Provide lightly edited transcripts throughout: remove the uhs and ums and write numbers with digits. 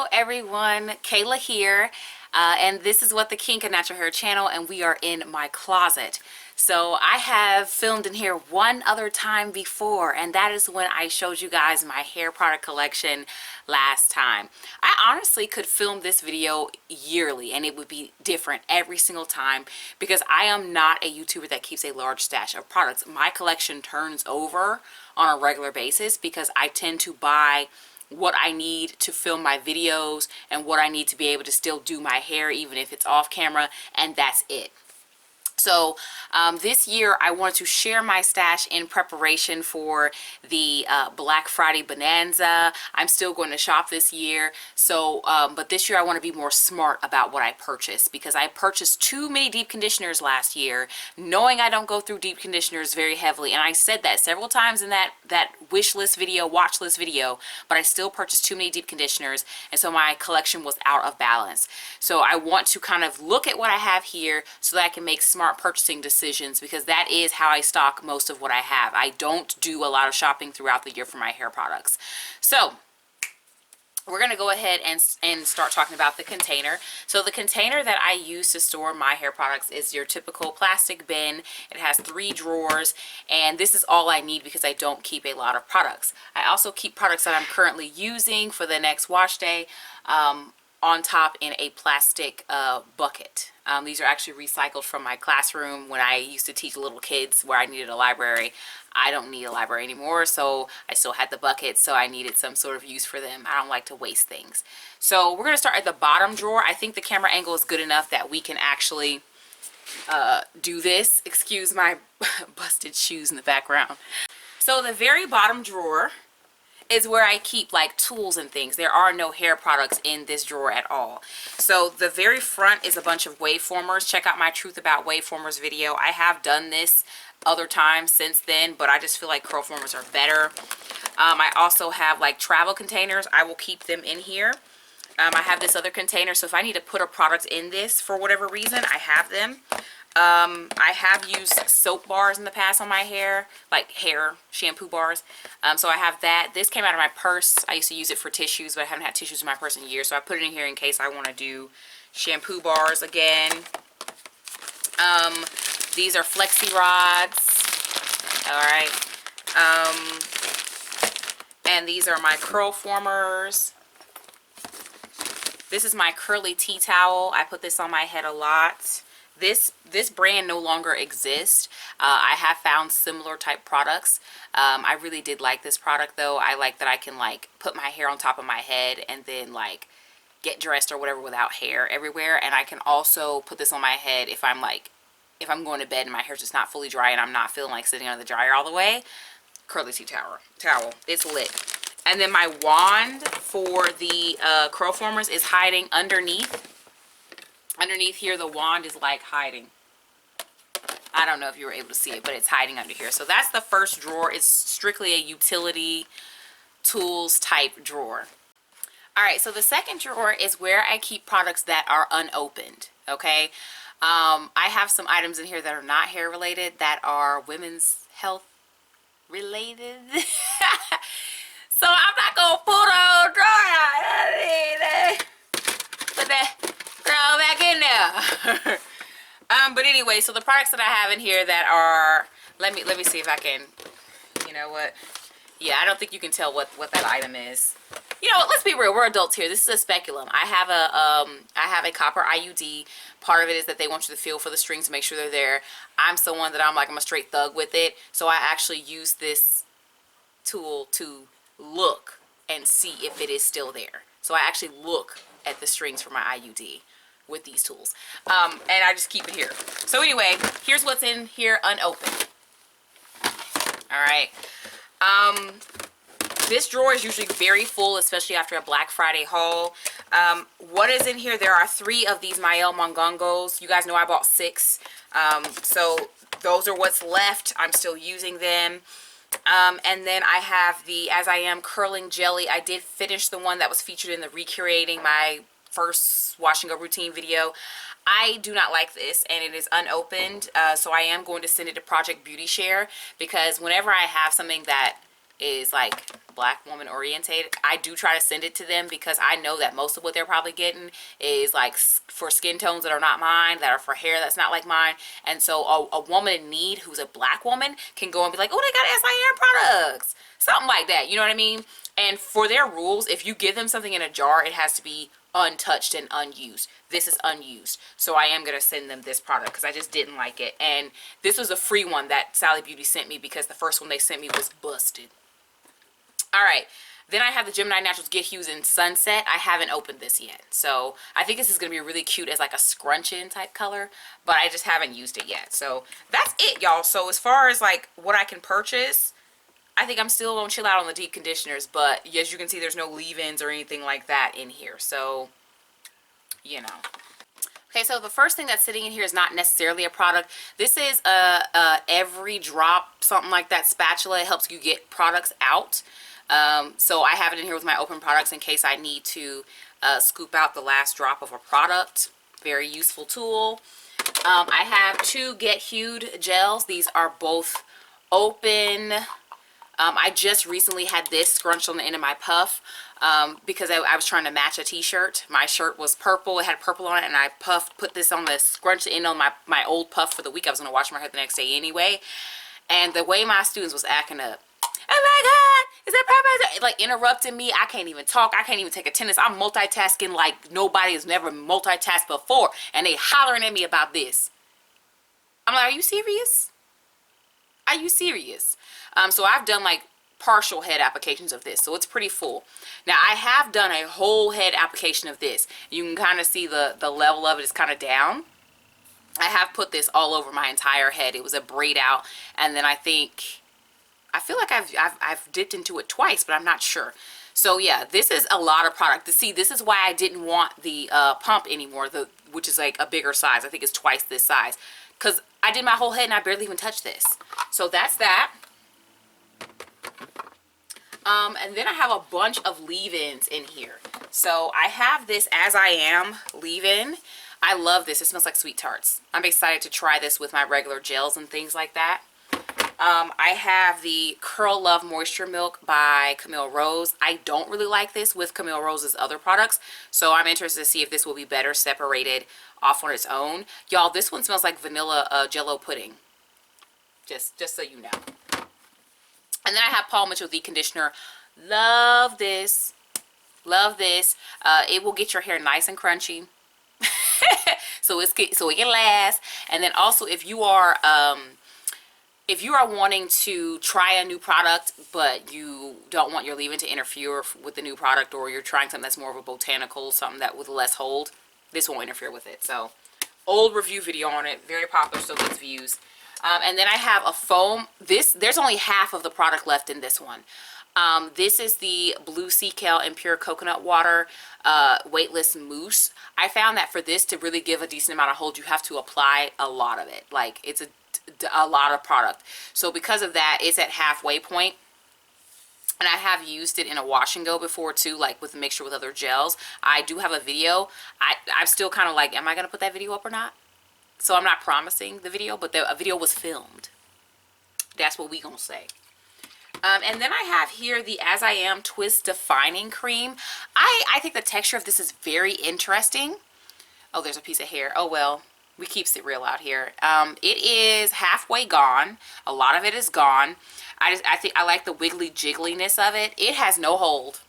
Hello everyone, Kayla here, and this is What the Kink, a natural hair channel, and we are in my closet. So I have filmed in here one other time before, and that is when I showed you guys my hair product collection last time. I honestly could film this video yearly and it would be different every single time because I am not a YouTuber that keeps a large stash of products. My collection turns over on a regular basis because I tend to buy what I need to film my videos and what I need to be able to still do my hair even if it's off camera, and that's it. So this year I wanted to share my stash in preparation for the Black Friday Bonanza. I'm still going to shop this year. So, but this year I want to be more smart about what I purchase because I purchased too many deep conditioners last year, knowing I don't go through deep conditioners very heavily. And I said that several times in that wish list video, watch list video, but I still purchased too many deep conditioners. And so my collection was out of balance. So I want to kind of look at what I have here so that I can make smart purchasing decisions, because that is how I stock most of what I have. I don't do a lot of shopping throughout the year for my hair products. So we're going to go ahead and start talking about the container. So the container that I use to store my hair products is your typical plastic bin. It has 3 drawers, and this is all I need because I don't keep a lot of products. I also keep products that I'm currently using for the next wash day on top in a plastic bucket. These are actually recycled from my classroom when I used to teach little kids where I needed a library. I don't need a library anymore, so I still had the buckets, so I needed some sort of use for them. I don't like to waste things. So we're going to start at the bottom drawer. I think the camera angle is good enough that we can actually do this. Excuse my busted shoes in the background. So the very bottom drawer is where I keep like tools and things. There are no hair products in this drawer at all. So the very front is a bunch of wave formers. Check out my Truth About Wave Formers video. I have done this other times since then, but I just feel like curl formers are better. I also have like travel containers. I will keep them in here. I have this other container, so if I need to put a product in this for whatever reason, I have them. I have used soap bars in the past on my hair, like hair shampoo bars. So I have that. This came out of my purse. I used to use it for tissues, but I haven't had tissues in my purse in years, so I put it in here in case I want to do shampoo bars again. These are flexi rods. Alright. And these are my curl formers. This is my curly tea towel. I put this on my head a lot. This brand no longer exists. I have found similar type products. I really did like this product though. I like that I can like put my hair on top of my head and then like get dressed or whatever without hair everywhere. And I can also put this on my head if I'm going to bed and my hair's just not fully dry and I'm not feeling like sitting under the dryer all the way. Curly tea towel. It's lit. And then my wand for the curl formers is hiding underneath. Underneath here, the wand is like hiding. I don't know if you were able to see it, but it's hiding under here. So that's the first drawer. It's strictly a utility tools type drawer. All right, so the second drawer is where I keep products that are unopened, okay? I have some items in here that are not hair related, that are women's health related. So I'm not going to pull the whole drawer out. Put that girl back in there. But anyway, so the products that I have in here that are, let me see if I can, you know what, yeah, I don't think you can tell what that item is. You know what, let's be real, we're adults here. This is a speculum. I have a copper IUD. Part of it is that they want you to feel for the strings to make sure they're there. I'm someone that I'm a straight thug with it, so I actually use this tool to look and see if it is still there. So I actually look at the strings for my IUD with these tools, and I just keep it here. So anyway, here's what's in here unopened. All right, this drawer is usually very full, especially after a Black Friday haul. What is in here? There are 3 of these Mael Mongongos. You guys know I bought 6, so those are what's left. I'm still using them. And then I have the As I Am curling jelly. I did finish the one that was featured in the Recreating My First Wash and Go Routine video. I do not like this, and it is unopened, so I am going to send it to Project Beauty Share, because whenever I have something that is like Black woman orientated, I do try to send it to them because I know that most of what they're probably getting is like for skin tones that are not mine, that are for hair that's not like mine. And so a woman in need who's a Black woman can go and be like, oh, they got SIM products, something like that, you know what I mean? And for their rules, if you give them something in a jar, it has to be untouched and unused. This is unused, so I am going to send them this product because I just didn't like it. And this was a free one that Sally Beauty sent me because the first one they sent me was busted. All right, then I have the Gemini Naturals Get Hues in Sunset. I haven't opened this yet, so I think this is going to be really cute as like a scrunch-in type color, but I just haven't used it yet. So that's it, y'all. So as far as like what I can purchase, I think I'm still going to chill out on the deep conditioners, but as you can see, there's no leave-ins or anything like that in here, so, you know. Okay, so the first thing that's sitting in here is not necessarily a product. This is a every drop, something like that spatula. It helps you get products out. So I have it in here with my open products in case I need to scoop out the last drop of a product. Very useful tool. I have two Get Hued gels. These are both open. I just recently had this scrunched on the end of my puff because I was trying to match a t-shirt. My shirt was purple. It had purple on it, and I put this on the scrunched end on my old puff for the week. I was going to wash my hair the next day anyway. And the way my students was acting up, oh my God, is that Popeyes? It like interrupting me. I can't even talk. I can't even take attendance. I'm multitasking like nobody has never multitasked before. And they hollering at me about this. I'm like, are you serious? Are you serious? So I've done like partial head applications of this. So it's pretty full. Now I have done a whole head application of this. You can kind of see the level of it is kind of down. I have put this all over my entire head. It was a braid out. And then I feel like I've dipped into it twice, but I'm not sure. So yeah, this is a lot of product. To see, this is why I didn't want the pump anymore, which is like a bigger size. I think it's twice this size. Because I did my whole head and I barely even touched this. So that's that. And then I have a bunch of leave-ins in here. So I have this As I Am leave-in. I love this. It smells like sweet tarts. I'm excited to try this with my regular gels and things like that. I have the Curl Love Moisture Milk by Camille Rose. I don't really like this with Camille Rose's other products, so I'm interested to see if this will be better separated off on its own. Y'all, this one smells like vanilla Jell-O pudding. Just so you know. And then I have Paul Mitchell The Conditioner. Love this. Love this. It will get your hair nice and crunchy. so it can last. And then also if you are wanting to try a new product but you don't want your leave-in to interfere with the new product, or you're trying something that's more of a botanical, something that with less hold, this won't interfere with it. So old review video on it, very popular, still gets views. And then I have a foam. There's only half of the product left in this one. This is the Blue Sea Kale and Pure Coconut Water Weightless Mousse. I found that for this to really give a decent amount of hold, you have to apply a lot of it. Like, it's a lot of product. So because of that, it's at halfway point. And I have used it in a wash and go before too, like with a mixture with other gels. I do have a video. I'm still kind of like, am I going to put that video up or not? So I'm not promising the video, but a video was filmed. That's what we gonna say. And then I have here the As I Am Twist Defining Cream. I think the texture of this is very interesting. Oh, there's a piece of hair. Oh well, we keeps it real out here. It is halfway gone. A lot of it is gone. I think I like the wiggly jiggliness of it. It has no hold.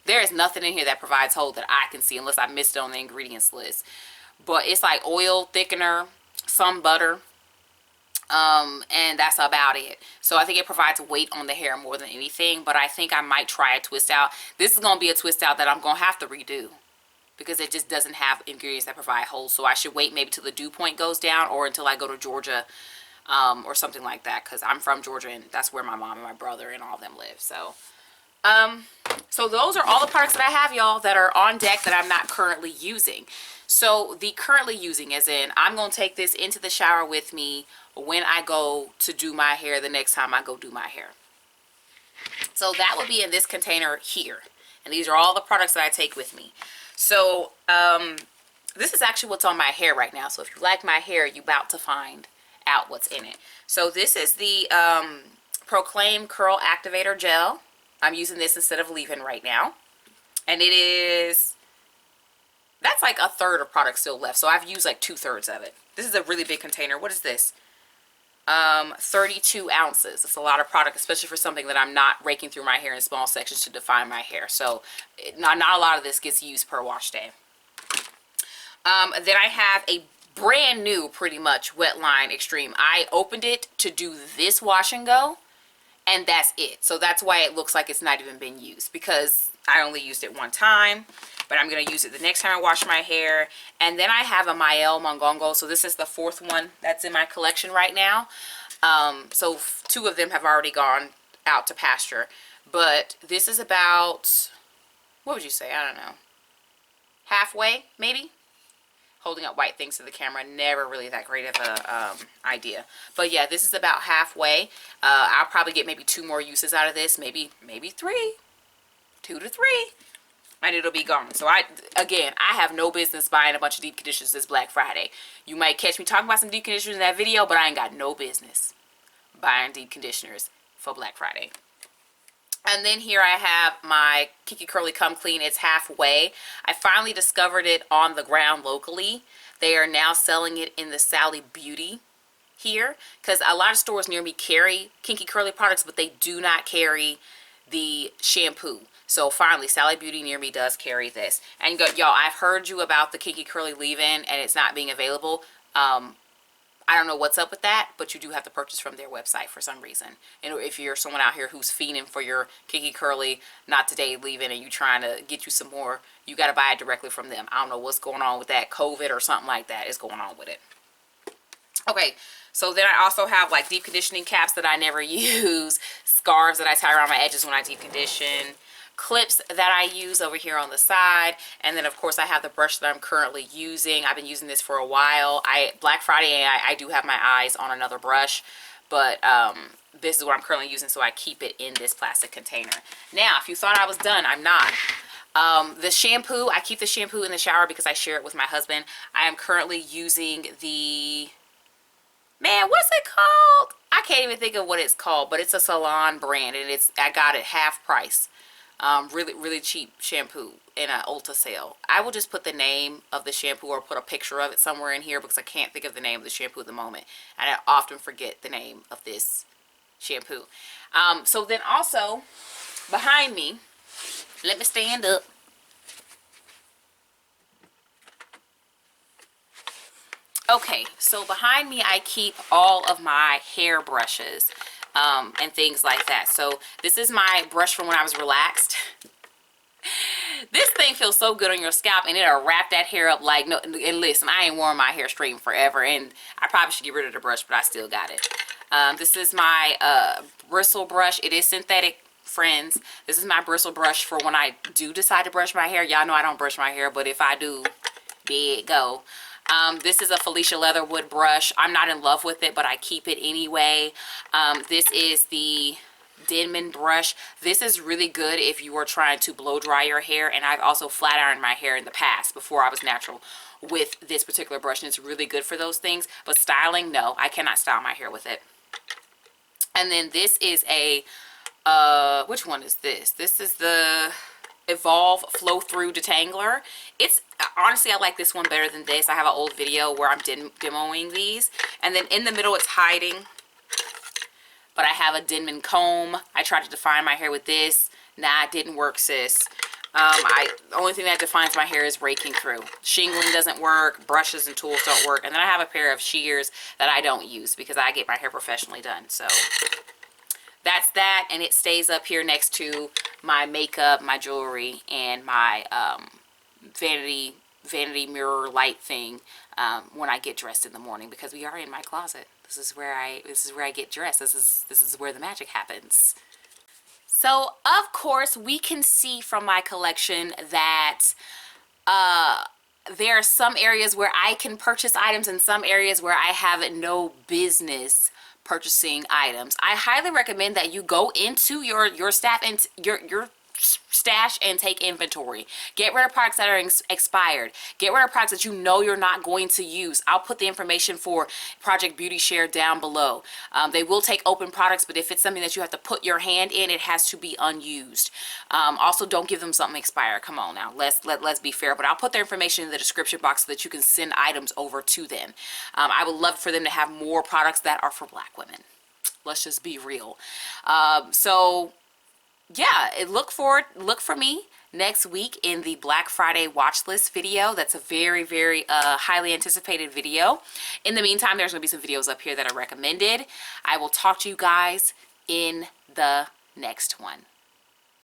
There is nothing in here that provides hold that I can see unless I missed it on the ingredients list. But it's like oil, thickener, some butter, and that's about it. So I think it provides weight on the hair more than anything, but I think I might try a twist out. This is going to be a twist out that I'm going to have to redo because it just doesn't have ingredients that provide hold. So I should wait maybe till the dew point goes down or until I go to Georgia or something like that, because I'm from Georgia and that's where my mom and my brother and all of them live. So so those are all the products that I have, y'all, that are on deck that I'm not currently using. So the currently using, as in I'm going to take this into the shower with me when I go to do my hair the next time I go do my hair. So that will be in this container here. And these are all the products that I take with me. So this is actually what's on my hair right now. So if you like my hair, you're about to find out what's in it. So this is the Proclaim Curl Activator Gel. I'm using this instead of leave-in right now. And it is, that's like a third of product still left. So I've used like 2/3 of it. This is a really big container. What is this? 32 ounces. It's a lot of product, especially for something that I'm not raking through my hair in small sections to define my hair. So not a lot of this gets used per wash day. Then I have a brand new, pretty much, Wetline Extreme. I opened it to do this wash and go, and that's it. So that's why it looks like it's not even been used, because I only used it one time, but I'm going to use it the next time I wash my hair. And then I have a Mael Mongongo. So this is the 4th one that's in my collection right now. So 2 of them have already gone out to pasture. But this is about, what would you say? I don't know. Halfway, maybe? Holding up white things to the camera, never really that great of a idea. But yeah, this is about halfway. I'll probably get maybe 2 more uses out of this, maybe 3, 2 to 3, and it'll be gone. So I have no business buying a bunch of deep conditioners this Black Friday. You might catch me talking about some deep conditioners in that video, but I ain't got no business buying deep conditioners for Black Friday. And then here I have my Kinky Curly Come Clean. It's halfway. I finally discovered it on the ground locally. They are now selling it in the Sally Beauty here, because a lot of stores near me carry Kinky Curly products, but they do not carry the shampoo. So finally, Sally Beauty near me does carry this. And y'all, I've heard you about the Kinky Curly leave-in and it's not being available. I don't know what's up with that, but you do have to purchase from their website for some reason. And if you're someone out here who's fiending for your Kinky Curly Not Today leave-in and you trying to get you some more, you got to buy it directly from them. I don't know what's going on with that. COVID or something like that is going on with it. Okay, so then I also have like deep conditioning caps that I never use, scarves that I tie around my edges when I deep condition, clips that I use over here on the side, and then of course I have the brush that I'm currently using. I've been using this for a while. Black Friday I do have my eyes on another brush, but this is what I'm currently using, so I keep it in this plastic container. Now, if you thought I was done, I'm not. The shampoo, I keep the shampoo in the shower because I share it with my husband. I am currently using the, man, what's it called? I can't even think of what it's called, but it's a Salon brand, and I got it half price. Really cheap shampoo in an Ulta sale. I will just put the name of the shampoo or put a picture of it somewhere in here because I can't think of the name of the shampoo at the moment, and I often forget the name of this shampoo. So then also behind me, let me stand up. Okay, so behind me I keep all of my hair brushes and things like that. So this is my brush from when I was relaxed. This thing feels so good on your scalp, and it'll wrap that hair up like no. And listen, I ain't worn my hair straightened forever, and I probably should get rid of the brush, but I still got it. This is my bristle brush. It is synthetic, friends. This is my bristle brush for when I do decide to brush my hair. Y'all know I don't brush my hair, but if I do, there it go. This is a Felicia Leatherwood brush. I'm not in love with it, but I keep it anyway. This is the Denman brush. This is really good if you are trying to blow dry your hair, and I've also flat ironed my hair in the past before I was natural with this particular brush, and it's really good for those things. But styling, no, I cannot style my hair with it. And then this is a which one is this? This is the Evolve Flow Through Detangler. It's honestly, I like this one better than this. I have an old video where I'm demoing these, and then in the middle it's hiding. But I have a Denman comb. I tried to define my hair with this. Nah, it didn't work, sis. The only thing that defines my hair is raking through. Shingling doesn't work. Brushes and tools don't work. And then I have a pair of shears that I don't use because I get my hair professionally done. So that's that, and it stays up here next to my makeup, my jewelry, and my vanity mirror light thing when I get dressed in the morning, because we are in my closet. This is where I get dressed. This is where the magic happens. So of course we can see from my collection that there are some areas where I can purchase items and some areas where I have no business purchasing items. I highly recommend that you go into your staff and your stash and take inventory. Get rid of products that are expired. Get rid of products that you know you're not going to use. I'll put the information for Project Beauty Share down below. They will take open products, but if it's something that you have to put your hand in, it has to be unused. Also, don't give them something expired. Come on now, let's be fair. But I'll put their information in the description box so that you can send items over to them. I would love for them to have more products that are for Black women. Let's just be real. So yeah, look for me next week in the Black Friday watch list video. That's a very, very highly anticipated video. In the meantime, there's gonna be some videos up here that are recommended. I will talk to you guys in the next one.